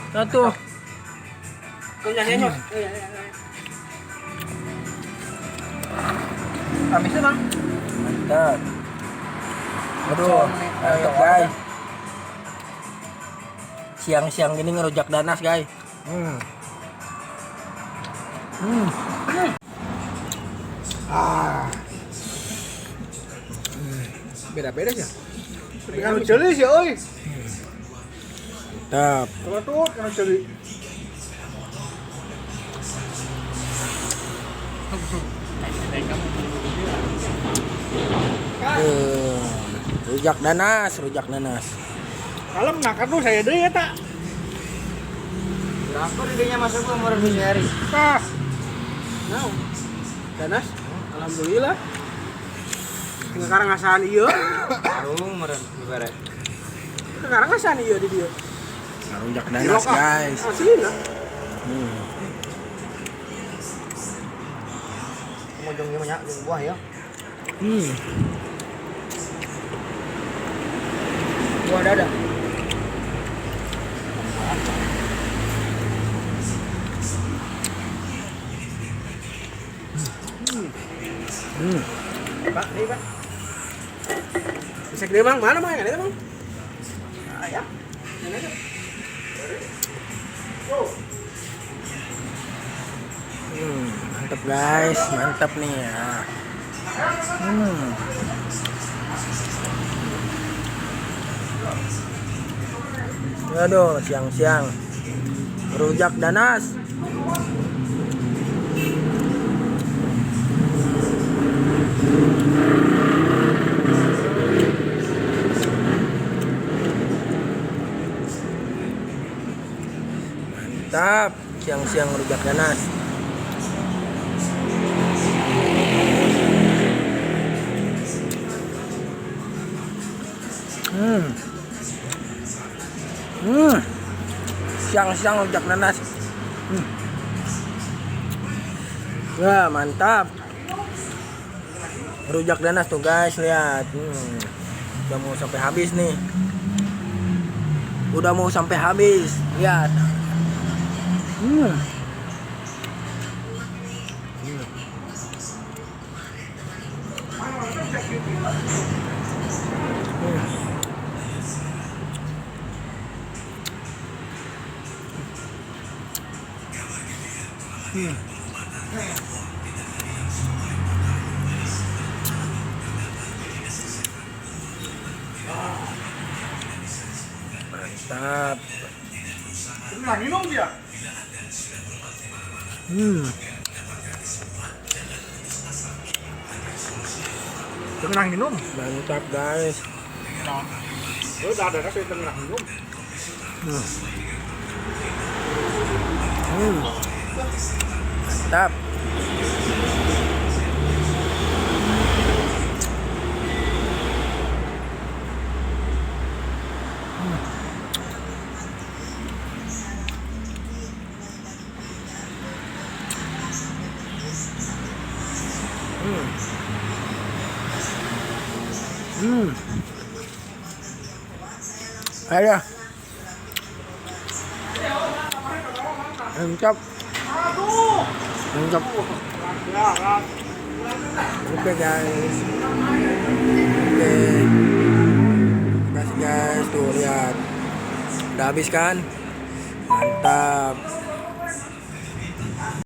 Satu. Habisnya bang. Mantap. Aduh, mantap guys. Siang-siang gini ngerujak danas guys. Beda-beda sih. Kalau jeli sih, oi. Mantap. Kalau tuh kalau jeli. Rujak danas, rujak danas. Kalau menakar tuh saya deh ya tak. Berapa idenya masuk ke nomor hari? Nah, nah, danas. Alhamdulillah. Sekarang ngasahan iya. Arung meren beres. Sekarang ngasahan iya di dia. Rujak danas guys. Aslinya. Mau jongnya banyak jeung buah ya. Buah dada. Pak, ini pak. Bisa gede bang, mana bang? Yang ini bang? Ayam. Yang ini. Mantap guys, mantap nih ya. Aduh, siang-siang rujak danas. Mantap, siang-siang rujak danas. Siang-siang rujak nanas. Wah, mantap. Rujak nanas tuh guys, lihat. Udah mau sampai habis nih. Udah mau sampai habis. Lihat. Mantap. Pernah minum dia? Pernah minum? Mantap guys. Udah ada rasa pernah minum. Mantap. Ayo. Mantap. Mantap. Oke guys. Oke. Terima kasih guys. Tuh lihat. Udah habis kan? Mantap.